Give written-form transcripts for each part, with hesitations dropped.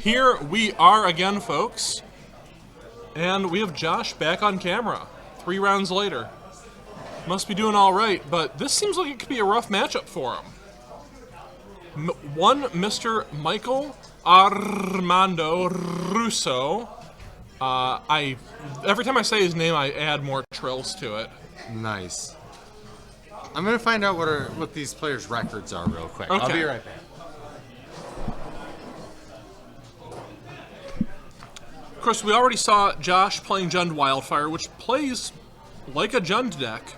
Here we are again, folks. And we have Josh back on camera 3 rounds later. Must be doing all right, but this seems like it could be a rough matchup for him. One Mr. Michael Armando Russo. Every time I say his name, I add more trills to it. Nice. I'm gonna find out what these players' records are real quick. Okay. I'll be right back. Of course, we already saw Josh playing Jund Wildfire, which plays like a Jund deck.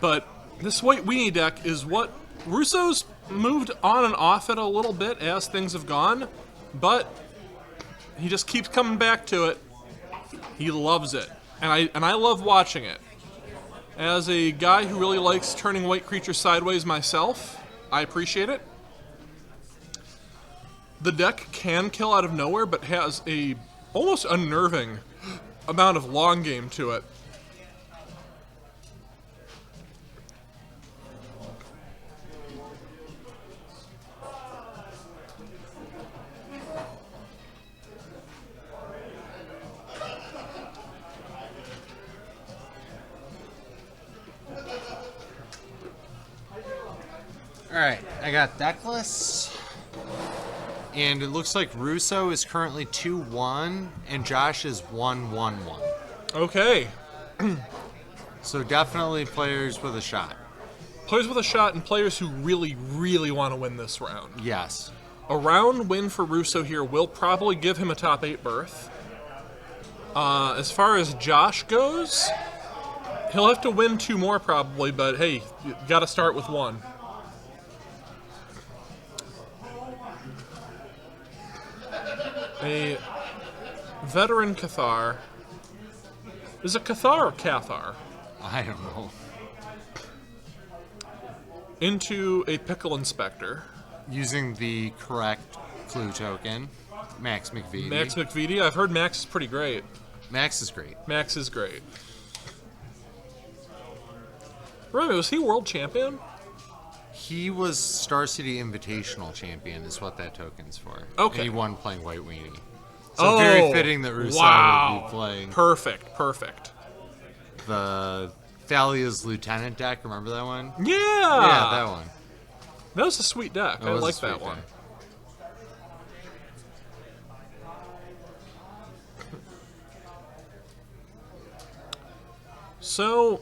But this White Weenie deck is what Russo's moved on and off it a little bit as things have gone, but he just keeps coming back to it. He loves it, and I love watching it. As a guy who really likes turning white creatures sideways myself, I appreciate it. The deck can kill out of nowhere, but has a almost unnerving amount of long game to it. Alright, I got deck lists. And it looks like Russo is currently 2-1, and Josh is 1-1-1. Okay. So definitely players with a shot. Players with a shot and players who really, really want to win this round. Yes. A round win for Russo here will probably give him a top 8 berth. As far as Josh goes, he'll have to win 2 more probably, but hey, you got to start with 1. A veteran Cathar. Is it Cathar or Cathar? I don't know. Into a Pickle Inspector. Using the correct clue token. Max McVitie. Max McVitie. I've heard Max is pretty great. Max is great. Max is great. Really, was he world champion? He was Star City Invitational champion, is what that token's for. Okay. And he won playing White Weenie. So very fitting that Russo would be playing Perfect. the Thalia's Lieutenant deck. Remember that one? Yeah! Yeah, that one. That was a sweet deck. I like that one. So,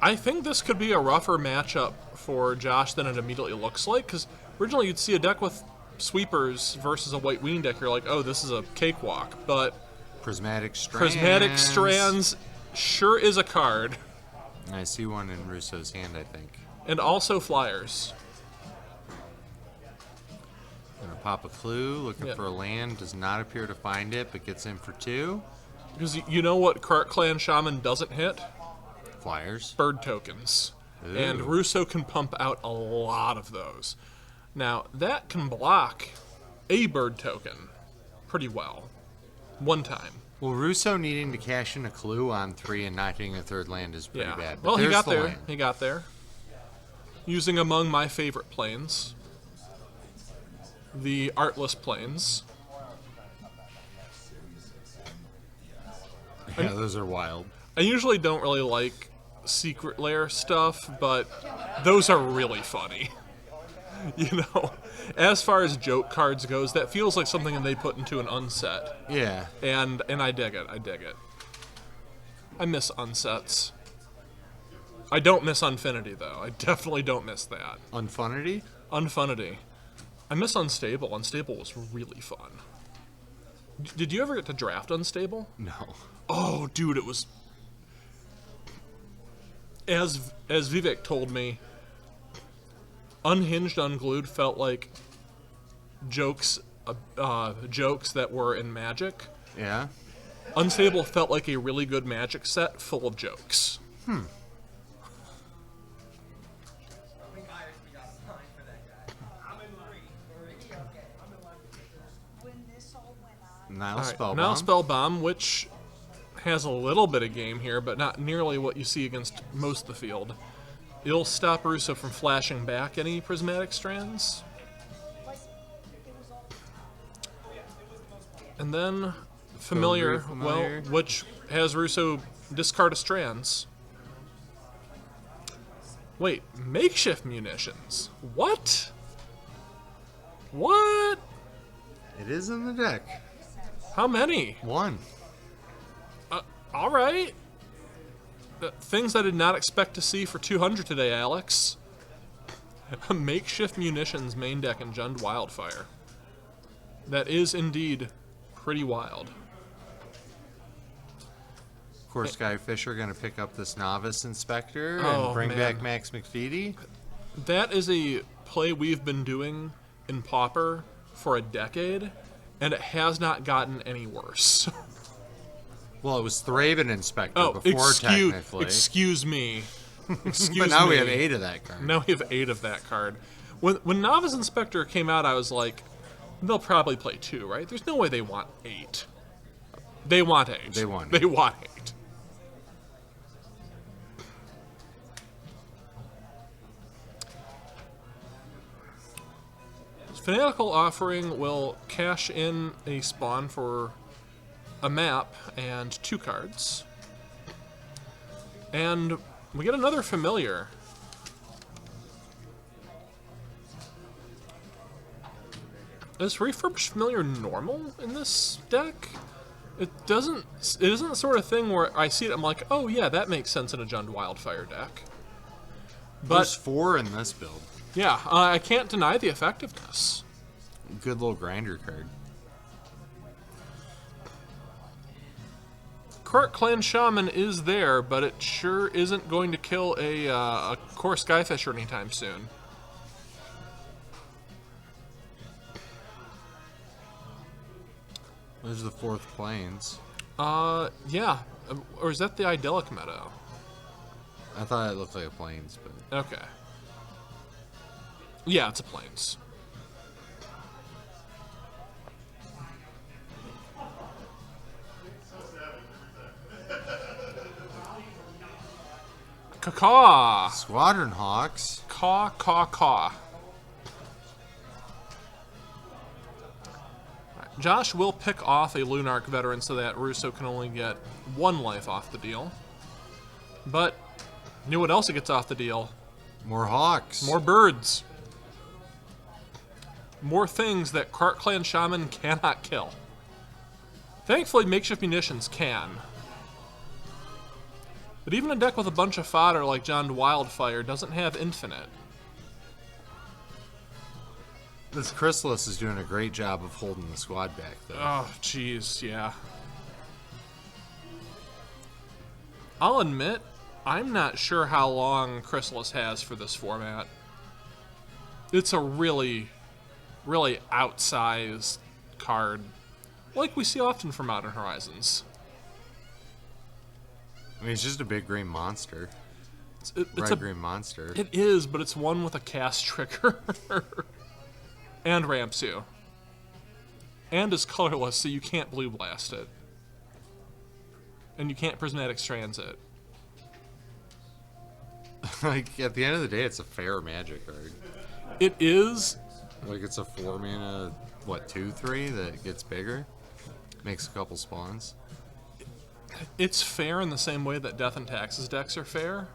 I think this could be a rougher matchup for Josh than it immediately looks like, because originally you'd see a deck with sweepers versus a White Weenie deck, you're like, oh, this is a cakewalk, but Prismatic Strands sure is a card. I see one in Russo's hand, I think. And also Flyers. Gonna pop a clue, looking for a land, does not appear to find it, but gets in for 2. Because you know what Clan Shaman doesn't hit? Flyers. Bird tokens. Ooh. And Russo can pump out a lot of those. Now, that can block a bird token pretty well. One time. Well, Russo needing to cash in a clue on 3 and not getting a 3rd land is pretty bad. But well, he got the there. land. He got there. Using among my favorite planes. The Artless planes. Yeah, those are wild. I usually don't really like Secret Lair stuff, but those are really funny. You know, as far as joke cards goes, that feels like something that they put into an unset. Yeah. And I dig it. I miss unsets. I don't miss Unfinity, though. I definitely don't miss that. Unfunity? Unfunity. I miss Unstable. Unstable was really fun. Did you ever get to draft Unstable? No. Oh, dude, it was... As Vivek told me, Unhinged Unglued felt like jokes that were in Magic. Yeah? Unstable felt like a really good Magic set full of jokes. Nile Spellbomb. Nile Spellbomb, which has a little bit of game here, but not nearly what you see against most of the field. It'll stop Russo from flashing back any Prismatic Strands. And then familiar, Familiar. well, which has Russo discard a strands. Wait, makeshift munitions. What? What? It is in the deck. How many? 1. All right. Things I did not expect to see for 200 today, Alex. A makeshift munitions main deck in Jund Wildfire. That is indeed pretty wild. Of course, Guy Fisher going to pick up this Novice Inspector Oh, and bring man. back Max McFeety. That is a play we've been doing in Pauper for a decade, and it has not gotten any worse. Well, it was Thraven Inspector Oh, before, technically. excuse me. Excuse But now me. we have 8 of that card. Now we have 8 of that card. When Novice Inspector came out, I was like, they'll probably play 2, right? There's no way they want 8. They want 8. They want They want 8. Fanatical Offering will cash in a spawn for a map and 2 cards. And we get another familiar. Is Refurbished Familiar normal in this deck? It isn't the sort of thing where I see it, I'm like, oh yeah, that makes sense in a Jund Wildfire deck. There's But 4 in this build. yeah, I can't deny the effectiveness. Good little grinder card. Kurt Clan Shaman is there, but it sure isn't going to kill a core Skyfisher anytime soon. There's the 4th Plains. Yeah. Or is that the Idyllic Meadow? I thought it looked like a Plains, but... Okay. Yeah, it's a Plains. Caw. Squadron Hawks. Caw, caw, caw. Alright, Josh will pick off a Lunarch veteran so that Russo can only get 1 life off the deal. But, you know what else he gets off the deal? More Hawks. More birds. More things that Kart Clan Shaman cannot kill. Thankfully, Makeshift Munitions can. But even a deck with a bunch of fodder like Jund Wildfire doesn't have infinite. This Chrysalis is doing a great job of holding the squad back, though. Oh, jeez, yeah. I'll admit, I'm not sure how long Chrysalis has for this format. It's a really, really outsized card, like we see often for Modern Horizons. I mean, it's just a big green monster. It's Bright green monster. It is, but it's one with a cast trigger. And ramps you. And is colorless, so you can't blue blast it. And you can't prismatic strands it. Like, at the end of the day, it's a fair magic card. It is. Like, it's a 4 mana, what, 2/3 that gets bigger? Makes a couple spawns. It's fair in the same way that Death and Taxes decks are fair,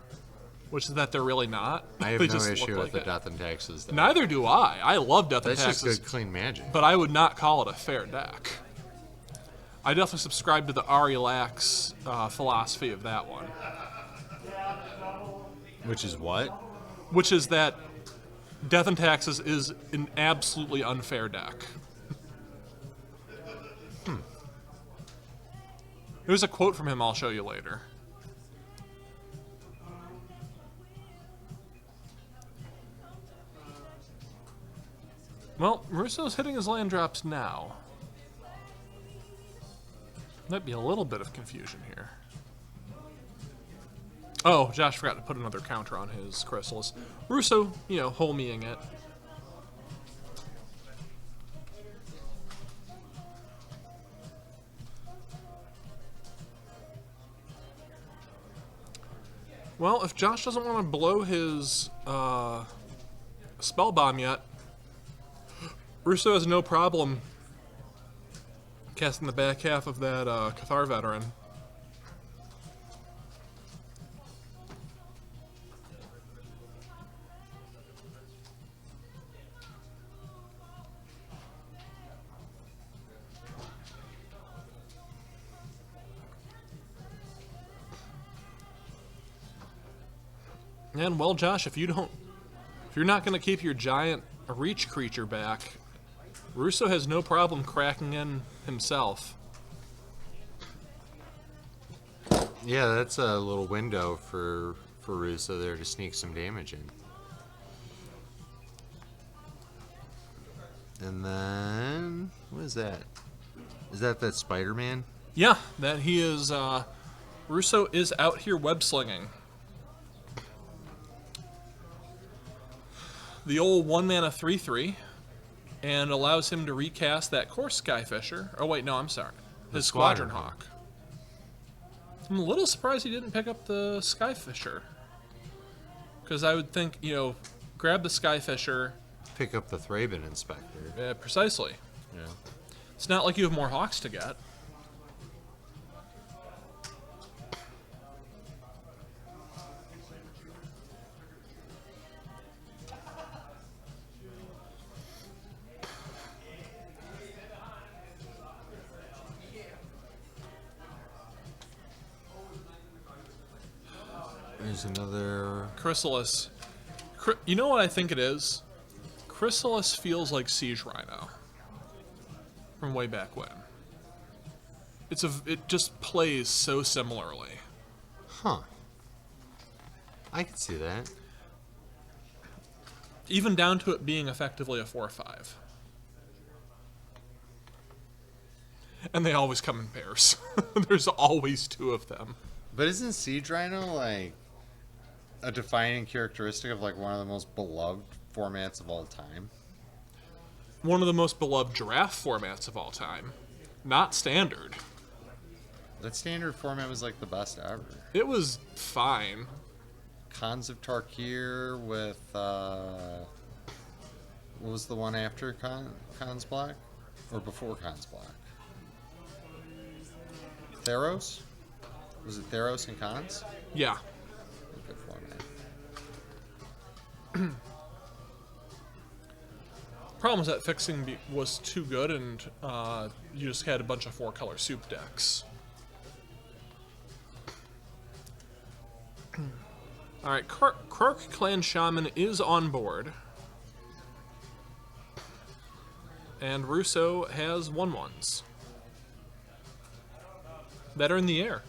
which is that they're really not. I have They no just issue look with the like it. Death and Taxes. Though. Neither do I. I love Death That's and just Taxes, good, clean magic. but I would not call it a fair deck. I definitely subscribe to the Ari Lax philosophy of that one, Which is what? which is that Death and Taxes is an absolutely unfair deck. There's a quote from him I'll show you later. Well, Russo's hitting his land drops now. Might be a little bit of confusion here. Oh, Josh forgot to put another counter on his Chrysalis. Russo, homeing it. Well, if Josh doesn't want to blow his spell bomb yet, Russo has no problem Casting the back half of that Cathar Veteran. And well, Josh, if you're not going to keep your giant reach creature back, Russo has no problem cracking in himself. Yeah, that's a little window for Russo there to sneak some damage in. And then, what is that? Is that Spider-Man? Yeah, that he is, Russo is out here web slinging. The old 1-mana 3/3, and allows him to recast that Course Skyfisher. Oh wait, no, I'm sorry. His Squadron Hawk. I'm a little surprised he didn't pick up the Skyfisher. Because I would think, grab the Skyfisher. Pick up the Thraben Inspector. Precisely. Yeah. It's not like you have more Hawks to get. There's another... Chrysalis. You know what I think it is? Chrysalis feels like Siege Rhino. From way back when. It just plays so similarly. Huh. I can see that. Even down to it being effectively a 4/5. And they always come in pairs. There's always two of them. But isn't Siege Rhino like a defining characteristic of like one of the most beloved formats of all time? One of the most beloved draft formats of all time. Not standard. That standard format was like the best ever. It was fine. Khans of Tarkir with what was the one after Khans Black? Or before Khans Black? Theros? Was it Theros and Khans? Yeah. Good format. Problem is that fixing was too good, and you just had a bunch of 4-color soup decks. Alright, Krark Clan Shaman is on board. And Russo has 1/1s. That are in the air.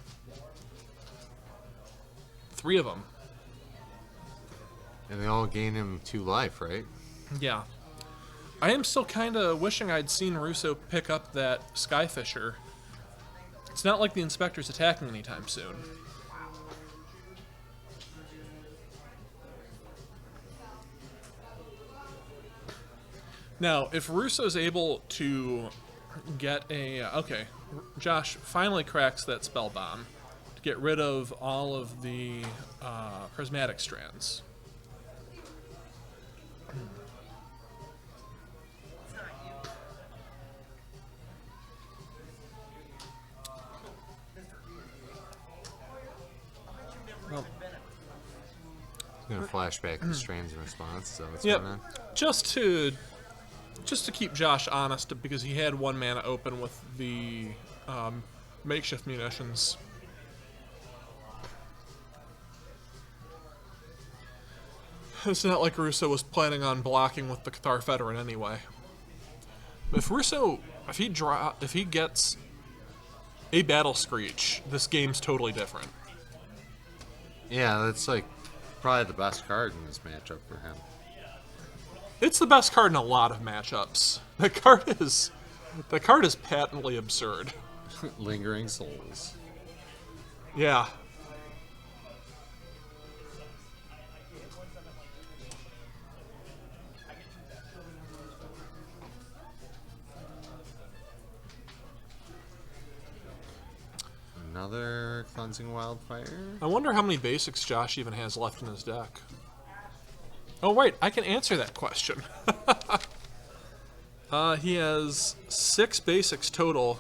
3 of them. And they all gain him 2 life, right? Yeah. I am still kind of wishing I'd seen Russo pick up that Skyfisher. It's not like the Inspector's attacking anytime soon. Now, if Russo's able to get a... Okay, Josh finally cracks that spell bomb to get rid of all of the prismatic strands. Well, He's gonna flashback the strands in response, so what's yep. going on? Just to keep Josh honest, because he had 1 mana open with the makeshift munitions. It's not like Russo was planning on blocking with the Cathar Veteran anyway. If Russo, if he gets a Battle Screech, this game's totally different. Yeah, that's like probably the best card in this matchup for him. It's the best card in a lot of matchups. The card is patently absurd. Lingering Souls. Yeah. Another Cleansing Wildfire. I wonder how many basics Josh even has left in his deck. Oh, right, I can answer that question. He has 6 basics total,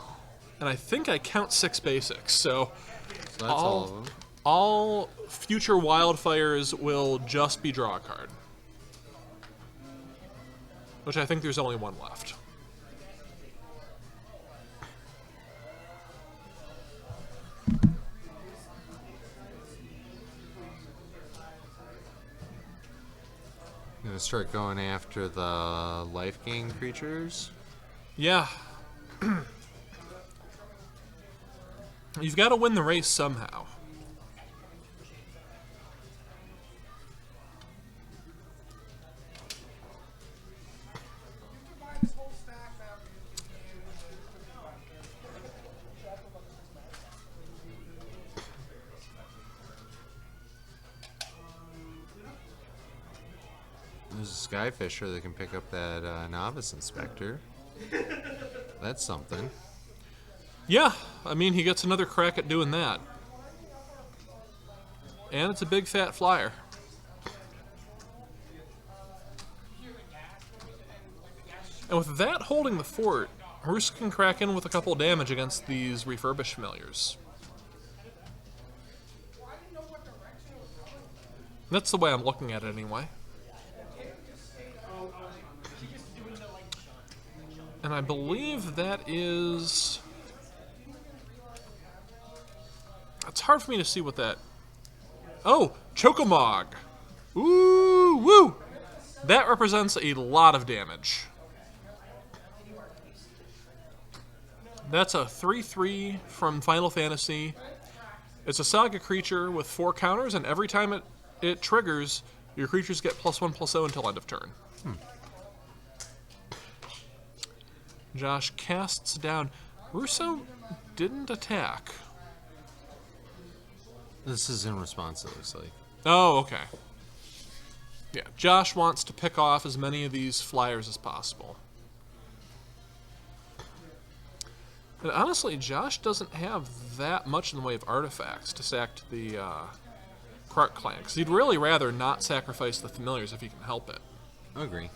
And I think I count 6 basics, so So that's all of them. all future Wildfires will just be draw a card. Which I think there's only one left. Gonna start going after the life gain creatures. Yeah. You've got to win the race somehow. There's a Skyfisher that can pick up that Novice Inspector. That's something. Yeah, I mean, he gets another crack at doing that. And it's a big fat flyer. And with that holding the fort, Roos can crack in with a couple damage against these refurbished familiars. That's the way I'm looking at it anyway. And I believe that is... It's hard for me to see what that... Oh, Chocomog! Ooh, woo! That represents a lot of damage. That's a 3/3 from Final Fantasy. It's a Saga creature with 4 counters, and every time it triggers, your creatures get +1/+0 until end of turn. Josh casts down. Russo didn't attack. This is in response, it looks like. Oh, okay. Yeah, Josh wants to pick off as many of these flyers as possible. And honestly, Josh doesn't have that much in the way of artifacts to sack the Krark clan, because he'd really rather not sacrifice the familiars if he can help it. I agree.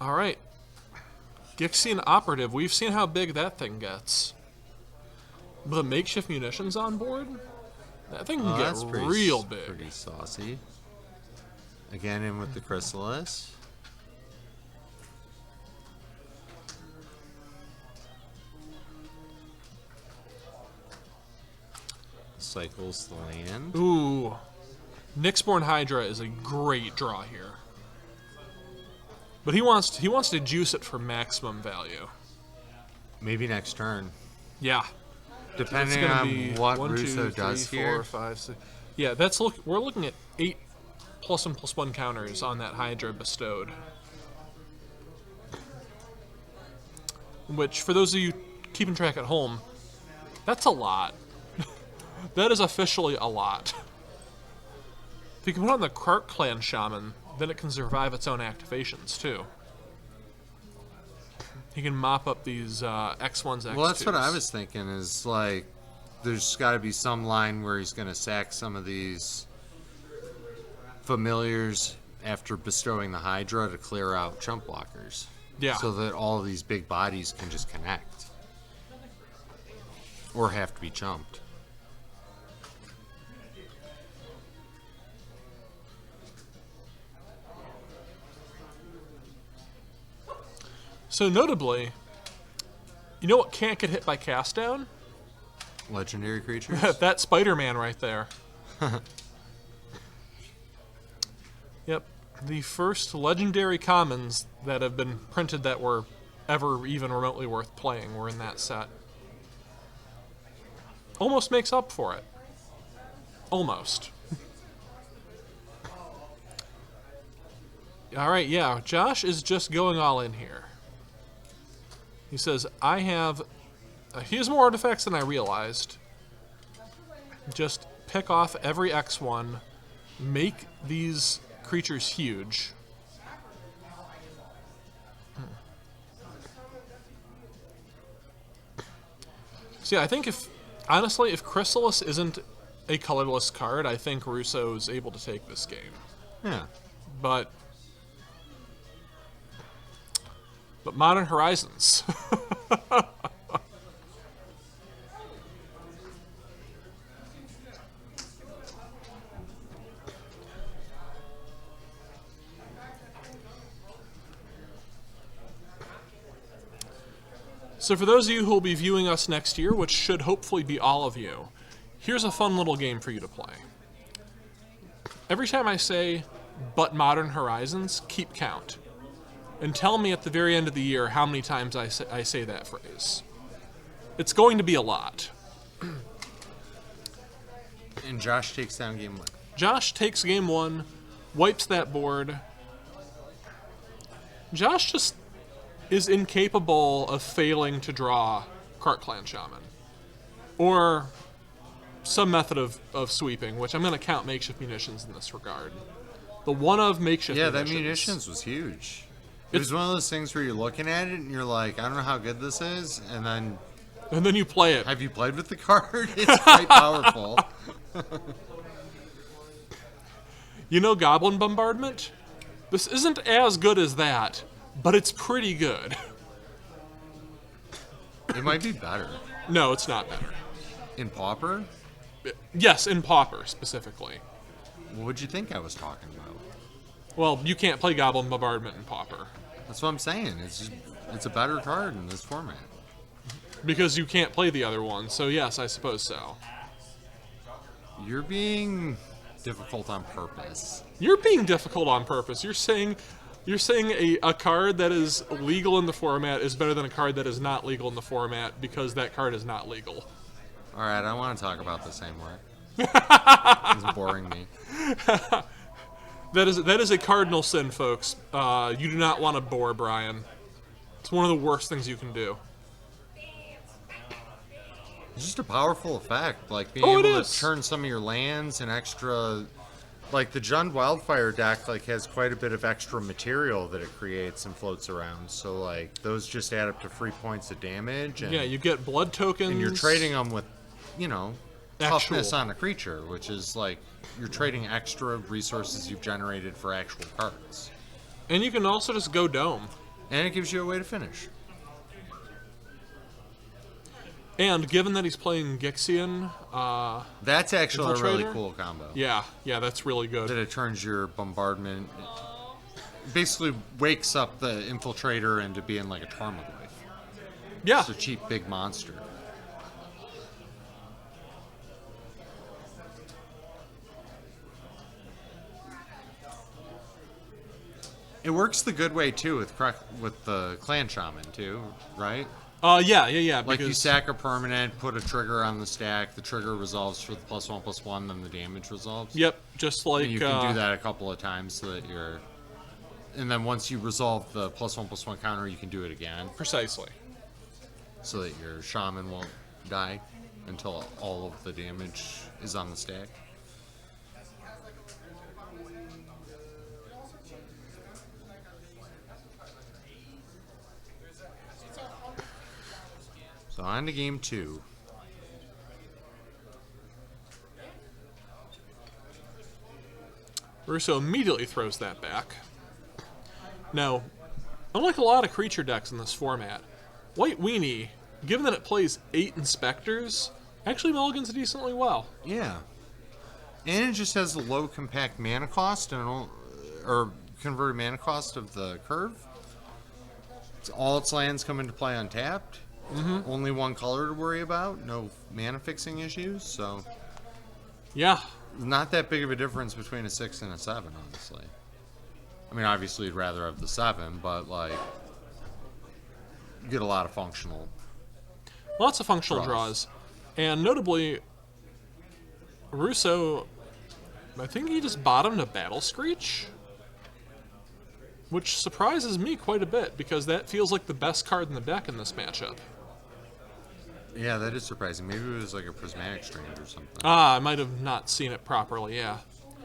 All right. Gixian Operative. We've seen how big that thing gets. With the makeshift munitions on board, that thing can get real big. Pretty saucy. Again, in with the Chrysalis. Cycles the land. Ooh. Nyxborn Hydra is a great draw here. But he wants to juice it for maximum value. Maybe next turn. Yeah. Depending on what 1, Russo 2, 3, does 4, here. 5, 6. Yeah, we're looking at 8 +1/+1 counters on that Hydra bestowed. Which, for those of you keeping track at home, that's a lot. That is officially a lot. If you can put on the Krark Clan Shaman, then it can survive its own activations, too. He can mop up these X1s, X2s. Well, that's what I was thinking, is like, there's got to be some line where he's going to sack some of these familiars after bestowing the Hydra to clear out chump blockers. Yeah. So that all these big bodies can just connect. Or have to be chumped. So notably, you know what can't get hit by cast down? Legendary creatures? That Spider-Man right there. Yep. The first legendary commons that have been printed that were ever even remotely worth playing were in that set. Almost makes up for it. Almost. Alright, yeah, Josh is just going all in here. He says, I have... he has more artifacts than I realized. Just pick off every X1, make these creatures huge. So yeah, I think honestly, if Chrysalis isn't a colorless card, I think Russo's able to take this game. Yeah. But Modern Horizons. So for those of you who will be viewing us next year, which should hopefully be all of you, here's a fun little game for you to play. Every time I say, but Modern Horizons, keep count. And tell me at the very end of the year how many times I say that phrase. It's going to be a lot. And Josh takes down game 1. Josh takes game 1, wipes that board. Josh just is incapable of failing to draw Cart Clan Shaman. Or some method of sweeping, which I'm going to count makeshift munitions in this regard. The one of makeshift munitions. Yeah, that munitions was huge. It was one of those things where you're looking at it and you're like, I don't know how good this is, and then you play it. Have you played with the card? It's quite powerful. You know Goblin Bombardment? This isn't as good as that, but it's pretty good. It might be better. No, it's not better. In Pauper? Yes, in Pauper specifically. What would you think I was talking about? Well, you can't play Goblin Bombardment in Pauper. That's what I'm saying. It's a better card in this format. Because you can't play the other one, so yes, I suppose so. You're being difficult on purpose. You're being difficult on purpose. You're saying a card that is legal in the format is better than a card that is not legal in the format because that card is not legal. All right, I want to talk about this anymore. It's boring me. That is a cardinal sin, folks. You do not want to bore Brian. It's one of the worst things you can do. It's just a powerful effect, like being able to turn some of your lands and extra. Like the Jund Wildfire deck, like has quite a bit of extra material that it creates and floats around. So like those just add up to 3 points of damage. And, yeah, you get blood tokens, and you're trading them with, toughness on a creature, which is like you're trading extra resources you've generated for actual cards. And you can also just go dome. And it gives you a way to finish. And given that he's playing Gixian, that's actually a really cool combo. Yeah, that's really good. That it turns your bombardment, basically wakes up the infiltrator into being like a Tarmogoyf. Yeah. It's a cheap big monster. It works the good way too with the Clan Shaman too, right? Yeah. Like you sack a permanent, put a trigger on the stack, the trigger resolves for the +1/+1, then the damage resolves. Yep, just like... And you can do that a couple of times so that you're... And then once you resolve the +1/+1 counter, you can do it again. Precisely. So that your shaman won't die until all of the damage is on the stack. So on to game 2. Russo immediately throws that back. Now, unlike a lot of creature decks in this format, White Weenie, given that it plays 8 Inspectors, actually mulligans decently well. Yeah. And it just has a low compact mana cost, or converted mana cost of the curve. All its lands come into play untapped. Mm-hmm. Only one color to worry about. No mana fixing issues. So, yeah, not that big of a difference between a 6 and a 7, honestly. I mean, obviously, you'd rather have the 7, but like, you get a lot of functional. Lots of functional draws. And notably, Russo, I think he just bottomed a Battle Screech, which surprises me quite a bit because that feels like the best card in the deck in this matchup. Yeah, that is surprising. Maybe it was like a Prismatic Strand or something. I might have not seen it properly, yeah.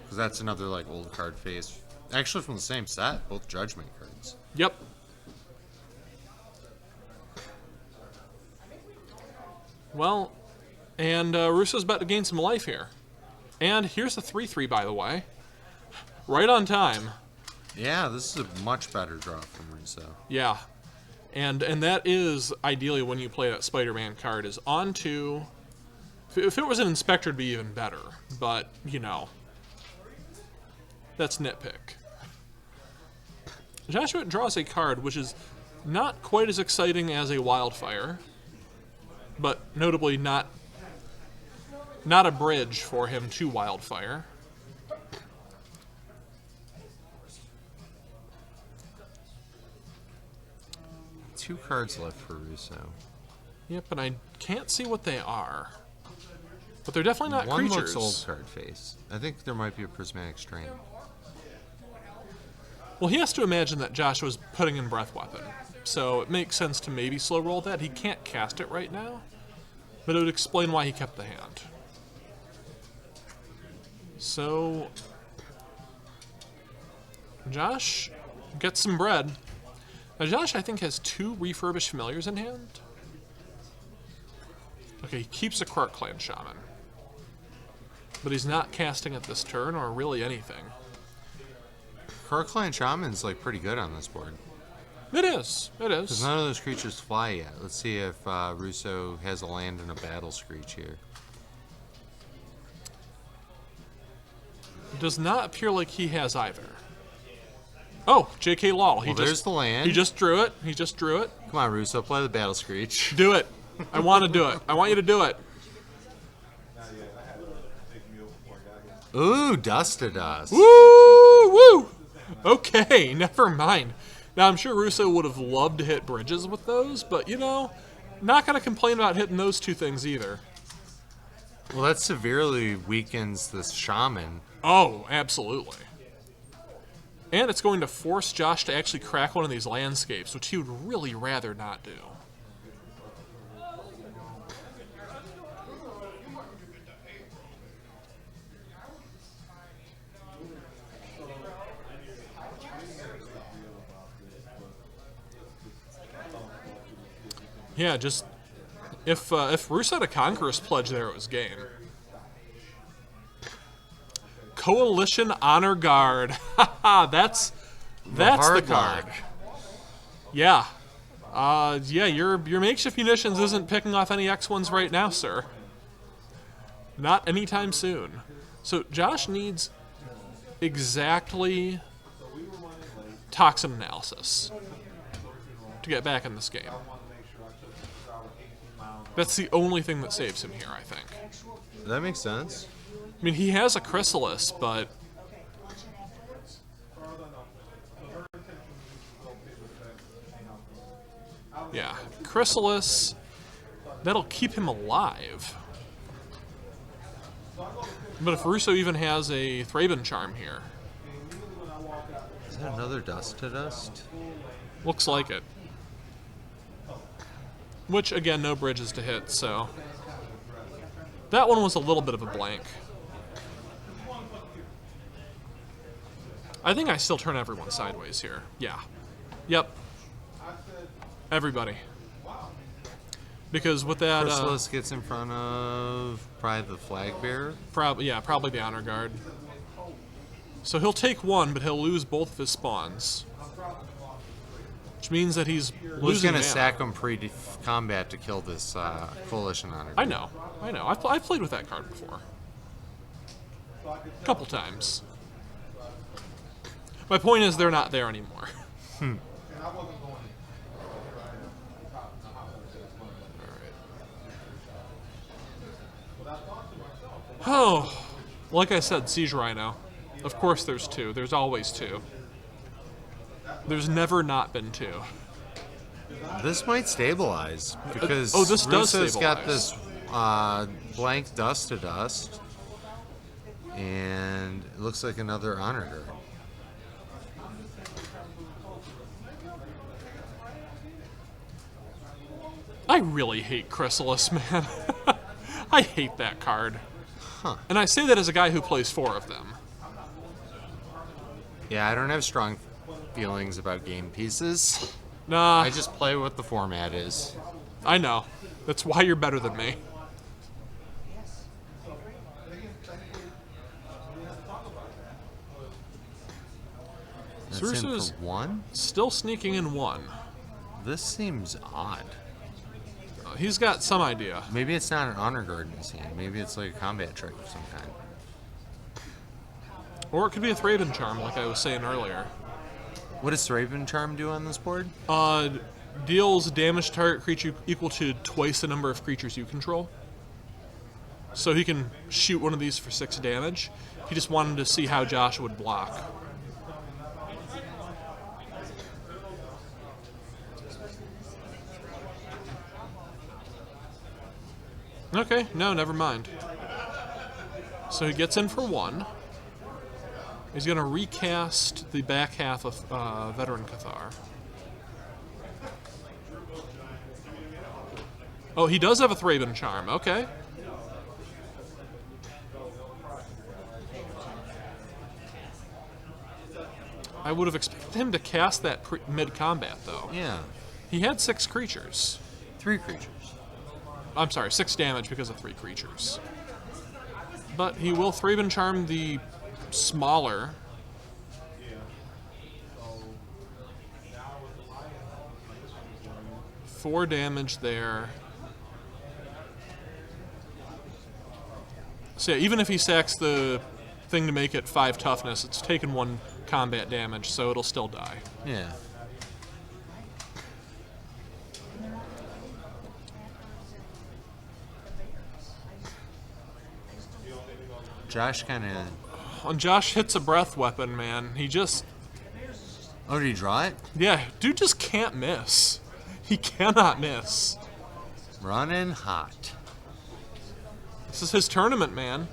Because that's another like old card face. Actually from the same set, both Judgment cards. Yep. Well, and Russo's about to gain some life here. And here's the 3/3, by the way. Right on time. Yeah, this is a much better draw from Russo. Yeah. And that is ideally when you play that Spider-Man card is on to... If it was an Inspector, it'd be even better. But, you know, that's nitpick. Joshua draws a card which is not quite as exciting as a Wildfire, but notably not a bridge for him to Wildfire. Two cards left for Russo. Yep, and I can't see what they are. But they're definitely not One creatures. looks old card face. I think there might be a prismatic strain. Well, he has to imagine that Joshua's putting in Breath Weapon. So it makes sense to maybe slow roll that. He can't cast it right now, but it would explain why he kept the hand. So Josh gets some bread. Now Josh, I think, has 2 refurbished familiars in hand. Okay, he keeps a Quark Clan Shaman. But he's not casting it this turn, or really anything. Quark Clan Shaman's like pretty good on this board. It is. It Because is. none of those creatures fly yet. Let's see if Russo has a land and a battle screech here. Does not appear like he has either. Oh, J.K. Law. Well, there's the land. He just drew it. He just drew it. Come on, Russo, play the battle screech. Do it. I want to do it. I want you to do it. Ooh, dust to dust. Woo! Woo! Okay, never mind. Now, I'm sure Russo would have loved to hit bridges with those, but, you know, not going to complain about hitting those 2 things either. Well, that severely weakens this shaman. Oh, absolutely. And it's going to force Josh to actually crack one of these landscapes, which he would really rather not do. Yeah, just if Russo had a Conqueror's Pledge there, it was game. Coalition Honor Guard. Haha, that's the hard card. lock. Yeah. Yeah, your makeshift munitions isn't picking off any X1s right now, sir. Not anytime soon. So Josh needs exactly Toxin Analysis to get back in this game. That's the only thing that saves him here, I think. That makes sense. I mean, he has a Chrysalis, but... Yeah, Chrysalis, that'll keep him alive. But if Russo even has a Thraben Charm here... Is that another dust to dust? Looks like it. Which, again, no bridges to hit, so... That one was a little bit of a blank. I think I still turn everyone sideways here. Yeah. Yep. Everybody. Because with that... Chrysalis gets in front of probably the flag bearer. probably the Honor Guard. So he'll take 1, but he'll lose both of his spawns. Which means that he's Who's losing going to mana. sack him pre-combat to kill this Coalition Honor? I know. I've played with that card before. A couple times. My point is they're not there anymore. Oh, like I said, Siege Rhino. Of course there's 2. There's always 2. There's never not been 2. This might stabilize because this does Russo's got stabilize. this blank dust to dust, and it looks like another Honor Guard. I really hate Chrysalis, man. I hate that card. Huh. And I say that as a guy who plays 4 of them. Yeah, I don't have strong feelings about game pieces. Nah, I just play what the format is. I know. That's why you're better than me. So That's in Russo's for 1? still sneaking in 1. This seems odd. He's got some idea. Maybe it's not an honor guard in his hand. Maybe it's like a combat trick of some kind. Or it could be a Thraben Charm, like I was saying earlier. What does Thraben Charm do on this board? Deals damage to target creature equal to twice the number of creatures you control. So he can shoot one of these for 6 damage. He just wanted to see how Josh would block. Okay, no, never mind. So he gets in for 1. He's going to recast the back half of Veteran Cathar. Oh, he does have a Thraben Charm. Okay. I would have expected him to cast that mid-combat, though. Yeah. He had 6 creatures. 3 creatures. I'm sorry, 6 damage because of 3 creatures. But he will Thraben Charm the smaller. Four damage there. So yeah, even if he sacks the thing to make it 5 toughness, it's taken 1 combat damage, so it'll still die. Yeah. Josh kind of... When Josh hits a breath weapon, man, he just... Oh, did he draw it? Yeah, dude just can't miss. He cannot miss. Running hot. This is his tournament, man.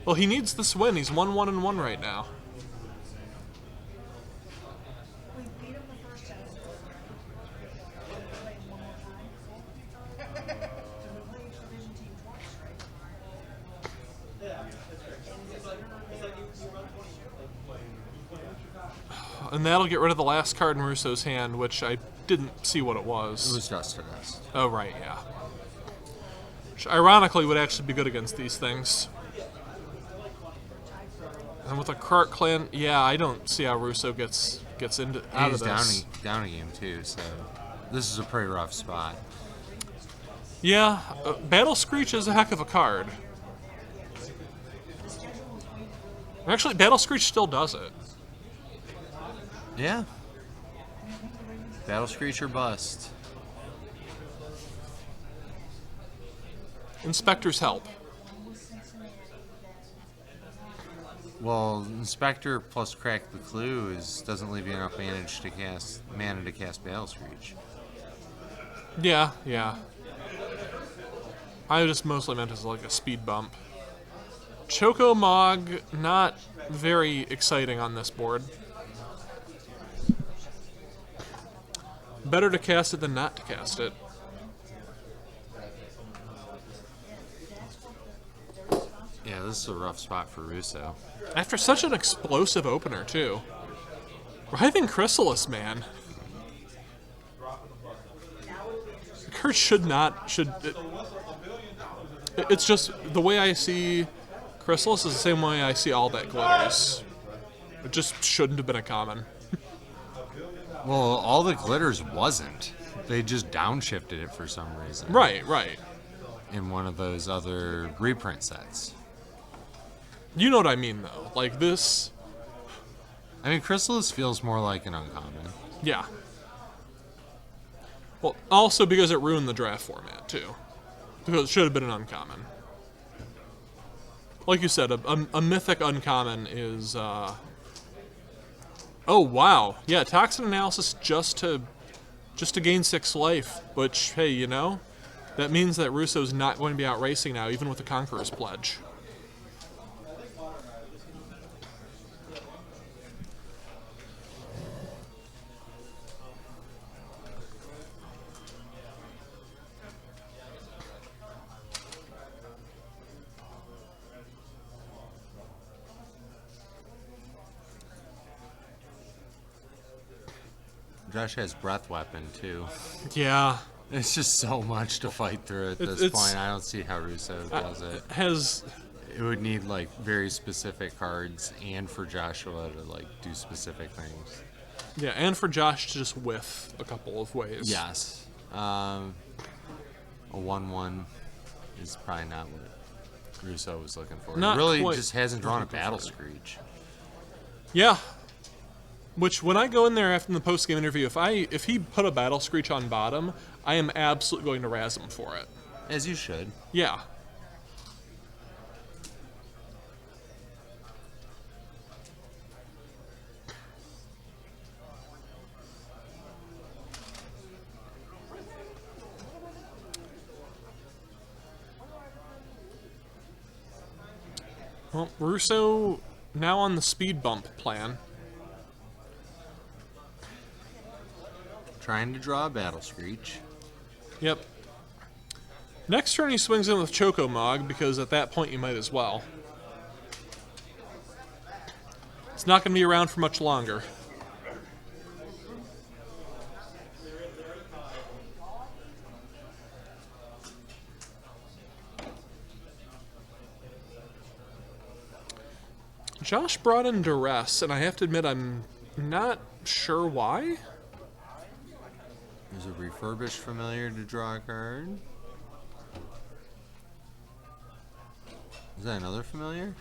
Well, he needs this win. He's 1-1-1 right now. And that'll get rid of the last card in Russo's hand, which I didn't see what it was. It was Dust to Dust. Oh, right, yeah. Which ironically would actually be good against these things. And with a Kark clan, yeah, I don't see how Russo gets into out of this. He's down a game too, so this is a pretty rough spot. Yeah, Battle Screech is a heck of a card. Actually, Battle Screech still does it. Yeah. Battle Screech or bust. Inspector's help. Well, Inspector plus Crack the Clue doesn't leave you enough mana to cast Battle Screech. Yeah, yeah. I just mostly meant as like a speed bump. Choco Mog, not very exciting on this board. Better to cast it than not to cast it. Yeah, this is a rough spot for Russo. After such an explosive opener, too. Writhing Chrysalis, man. The card it's just, the way I see Chrysalis is the same way I see all that glitters. It just shouldn't have been a common. Well, all the glitters wasn't. They just downshifted it for some reason. Right, right. In one of those other reprint sets. You know what I mean, though. Like this... I mean, Chrysalis feels more like an uncommon. Yeah. Well, also because it ruined the draft format, too. Because it should have been an uncommon. Like you said, a mythic uncommon is... Oh, wow. Yeah, Toxin Analysis just to gain 6 life. Which, hey, you know, that means that Russo's not going to be out racing now, even with the Conqueror's Pledge. Josh has Breath Weapon, too. Yeah. It's just so much to fight through at this point. I don't see how Russo does it. It would need, like, very specific cards and for Joshua to, like, do specific things. Yeah, and for Josh to just whiff a couple of ways. Yes. A 1/1 is probably not what Russo was looking for. Not He really quite just hasn't drawn a looking Battle for it. Screech. Yeah. Which, when I go in there after the post-game interview, if he put a Battle Screech on bottom, I am absolutely going to razz him for it. As you should. Yeah. Well, Russo now on the speed bump plan. Trying to draw a Battle Screech. Yep. Next turn he swings in with Choco Mog, because at that point you might as well. It's not going to be around for much longer. Josh brought in Duress, and I have to admit I'm not sure why. There's a refurbished familiar to draw a card. Is that another familiar?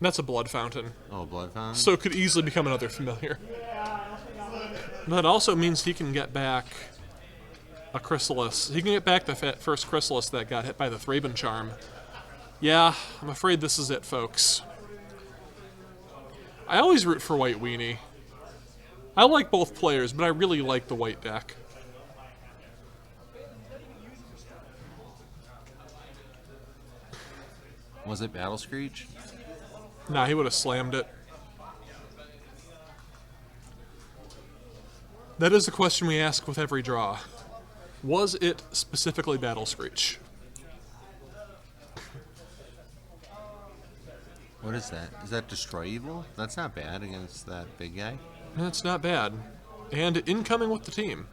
That's a Blood Fountain, Oh, Blood Fountain? so it could easily become another familiar. That also means he can get back a Chrysalis. He can get back the first Chrysalis that got hit by the Thraben Charm. Yeah, I'm afraid this is it, folks. I always root for White Weenie. I like both players, but I really like the white deck. Was it Battle Screech? Nah, he would have slammed it. That is the question we ask with every draw. Was it specifically Battle Screech? What is that? Is that Destroy Evil? That's not bad against that big guy. That's not bad. And incoming with the team.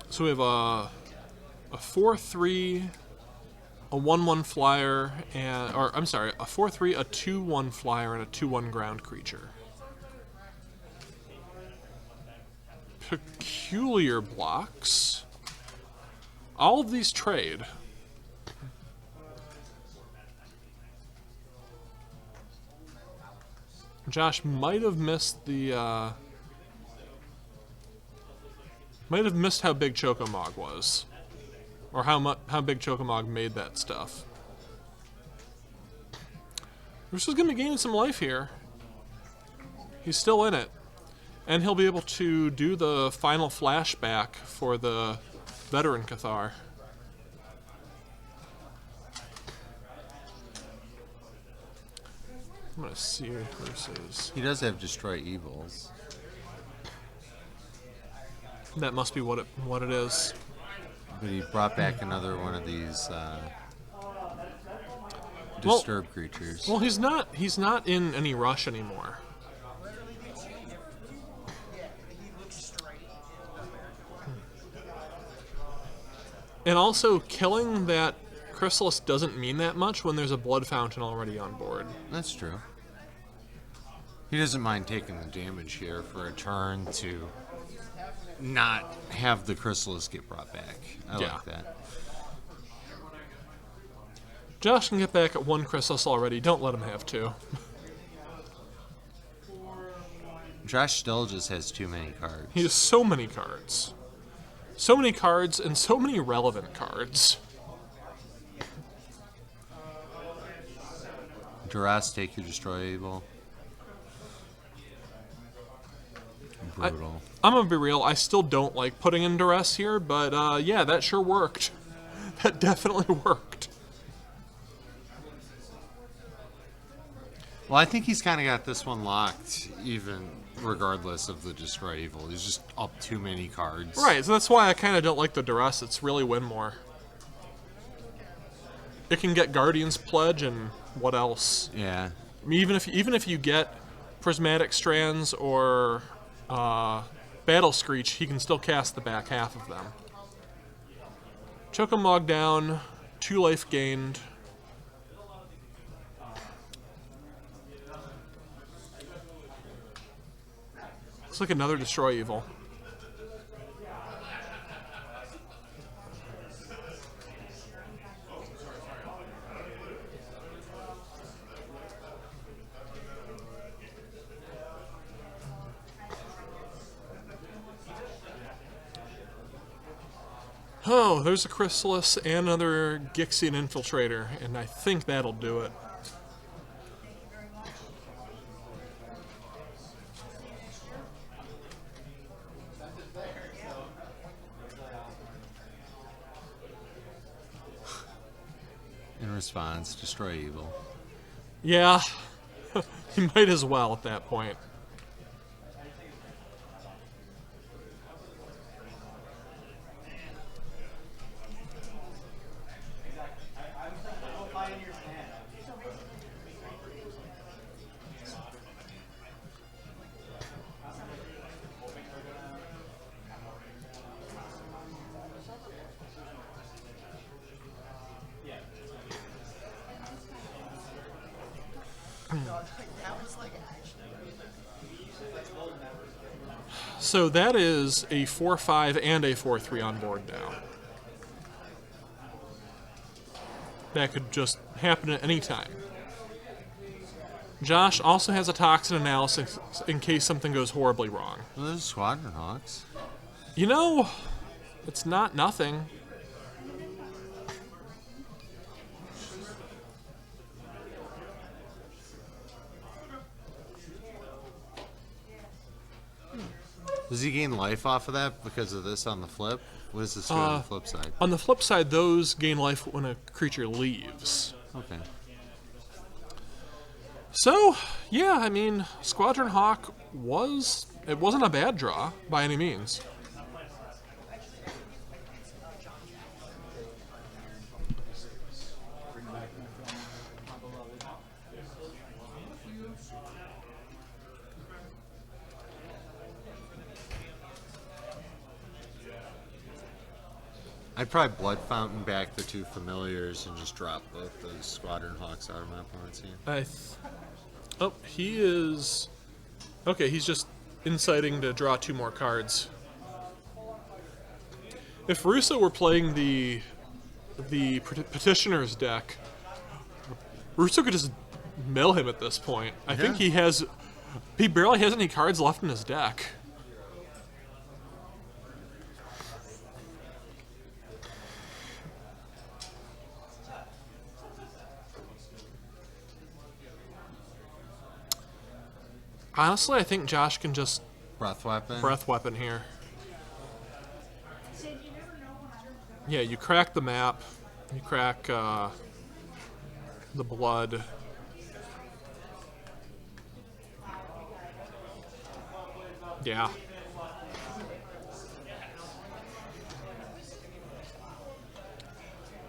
So we have a 4/3, a 1/1 flyer, and a 4/3, a 2/1 flyer, and a 2/1 ground creature. Peculiar blocks. All of these trade. Josh might have missed the might have missed how big Chocomog was, or how big Chocomog made that stuff. Russo's going to be gaining some life here. He's still in it, and he'll be able to do the final flashback for the veteran Cathar. I'm gonna see versus. He does have Destroy Evils. That must be what it is. But he brought back another one of these disturb creatures. Well, he's not in any rush anymore. And also, killing that Chrysalis doesn't mean that much when there's a Blood Fountain already on board. That's true. He doesn't mind taking the damage here for a turn to not have the Chrysalis get brought back. I like that. Josh can get back at one Chrysalis already. Don't let him have two. Josh still just has too many cards. He has so many cards. So many cards and so many relevant cards. Duras, take your Destroy Evil. Brutal. I'm gonna be real, I still don't like putting in Duress here, but yeah, that sure worked. That definitely worked. Well, I think he's kind of got this one locked, even regardless of the Destroy Evil. He's just up too many cards. Right, so that's why I kind of don't like the Duress. It's really win more. It can get Guardian's Pledge and what else? Yeah. I mean, even if you get Prismatic Strands or Battle Screech, he can still cast the back half of them. Chocomog down, 2 life gained. Looks like another Destroy Evil. Oh, there's a Chrysalis and another Gixian Infiltrator, and I think that'll do it. In response, Destroy Evil. Yeah, you might as well at that point. So that is a 4-5 and a 4-3 on board now. That could just happen at any time. Josh also has a toxin analysis in case something goes horribly wrong. Well, there's Squadron Hawks. You know, it's not nothing. Does he gain life off of that because of this on the flip? What does this do on the flip side? On the flip side, those gain life when a creature leaves. Okay. So, yeah, I mean, Squadron Hawk wasn't a bad draw by any means. I'd probably Blood Fountain back the two familiars and just drop both those Squadron Hawks out of my opponent's hand. Oh, he is... Okay, he's just inciting to draw 2 more cards. If Russo were playing the Petitioner's deck, Russo could just mill him at this point. I think he barely has any cards left in his deck. Honestly, I think Josh can just Breath Weapon here. Yeah, you crack the map, you crack the blood. Yeah.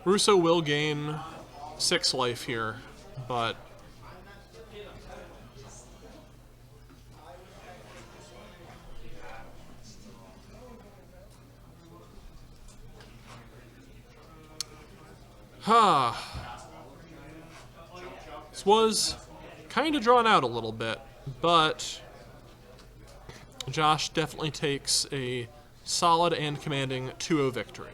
Russo will gain 6 life here, but this was kind of drawn out a little bit, but Josh definitely takes a solid and commanding 2-0 victory.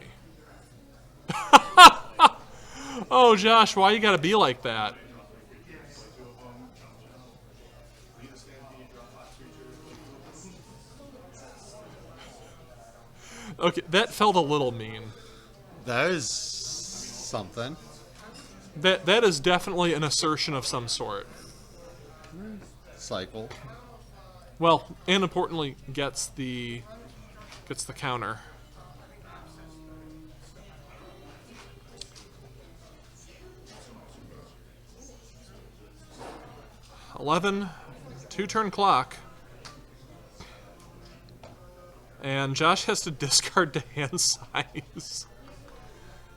Oh, Josh, why you gotta be like that? Okay, that felt a little mean. That is something. That is definitely an assertion of some sort. Cycle. Well, and importantly, gets the counter. $11, 2-turn clock. And Josh has to discard to hand size.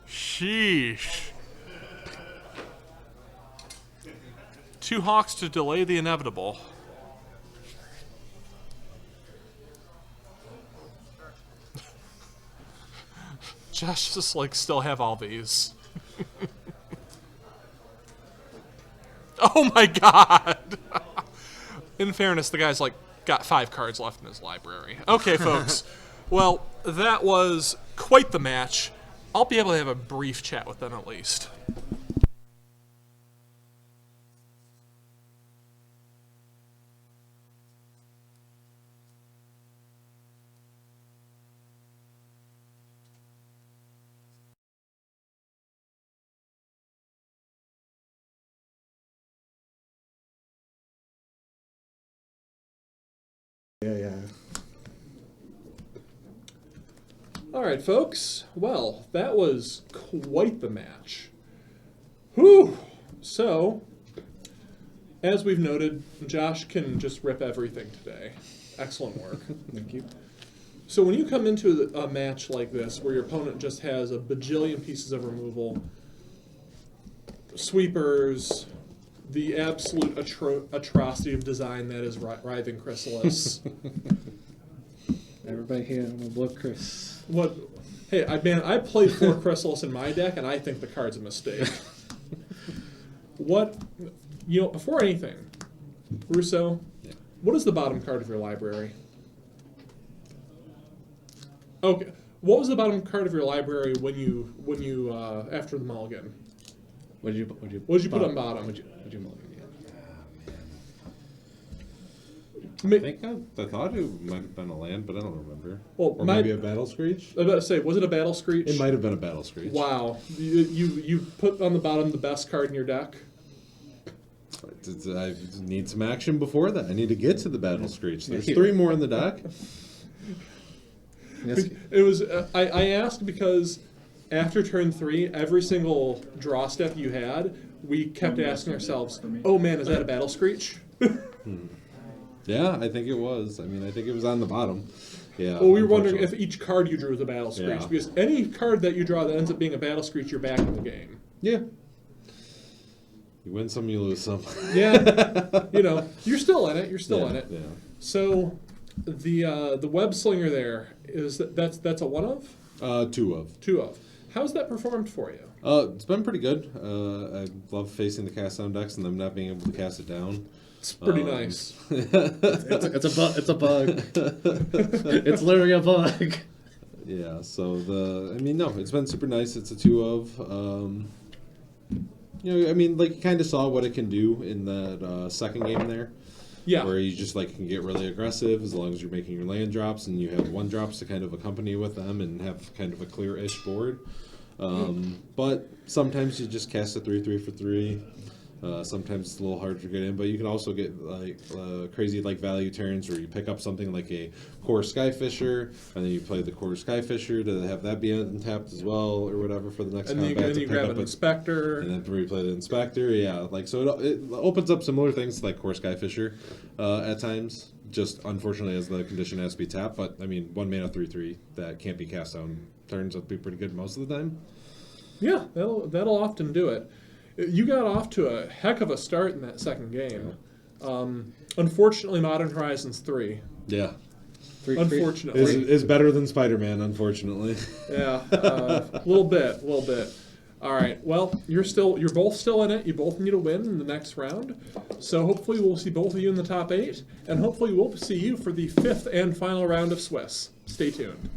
Sheesh. 2 Hawks to delay the inevitable. Josh just like still have all these. Oh my god! In fairness, the guy's like got 5 cards left in his library. Okay, folks. Well, that was quite the match. I'll be able to have a brief chat with them at least. Yeah. All right, folks. Well, that was quite the match. Whew. So, as we've noted, Josh can just rip everything today. Excellent work. Thank you. So when you come into a match like this, where your opponent just has a bajillion pieces of removal, sweepers, the absolute atrocity of design that is Writhing Chrysalis. Everybody here, I'm gonna blow Chris. What? Hey, I played 4 Chrysalis in my deck, and I think the card's a mistake. Before anything, Russo, what is the bottom card of your library? Okay, what was the bottom card of your library when you after the mulligan? What did you put on bottom? What'd you mulligan? I thought it might have been a land, but I don't remember. Well, or maybe a Battle Screech? I was about to say, was it a Battle Screech? It might have been a Battle Screech. Wow. You put on the bottom the best card in your deck? I need some action before that. I need to get to the Battle Screech. There's 3 more in the deck. Yes. It was. I asked because after turn 3, every single draw step you had, we kept asking ourselves, "Oh man, is that a Battle Screech?" Yeah, I think it was. I think it was on the bottom. Yeah. Well, we were wondering if each card you drew was a Battle Screech, Yeah. because any card that you draw that ends up being a Battle Screech, you're back in the game. Yeah. You win some, you lose some. Yeah. You're still in it. You're still in it. Yeah. So, the web slinger there that's a 1 of? 2 of. 2 of. How's that performed for you? It's been pretty good. I love facing the cast down decks and them not being able to cast it down. It's pretty nice. It's a bug. It's literally a bug. Yeah, so it's been super nice. It's a 2 of. You kind of saw what it can do in that second game there. Yeah. Where you just can get really aggressive as long as you're making your land drops and you have 1 drops to kind of accompany with them and have kind of a clear-ish board. But sometimes you just cast a 3/3 for 3. Sometimes it's a little hard to get in, but you can also get crazy value turns where you pick up something like a Core Skyfisher, and then you play the Core Skyfisher to have that be untapped as well, or whatever for the next combat. And then you grab an Inspector. And then replay the Inspector, yeah. So it opens up similar things like Core Skyfisher at times. Just unfortunately, as the condition has to be tapped, but 1 mana 3/3 that can't be cast on turns out to be pretty good most of the time. Yeah, that'll often do it. You got off to a heck of a start in that second game. Unfortunately, Modern Horizons 3. Yeah. Unfortunately. Is better than Spider-Man, unfortunately. Yeah, a little bit. All right, well, you're both still in it. You both need a win in the next round. So hopefully we'll see both of you in the top 8, and hopefully we'll see you for the 5th and final round of Swiss. Stay tuned.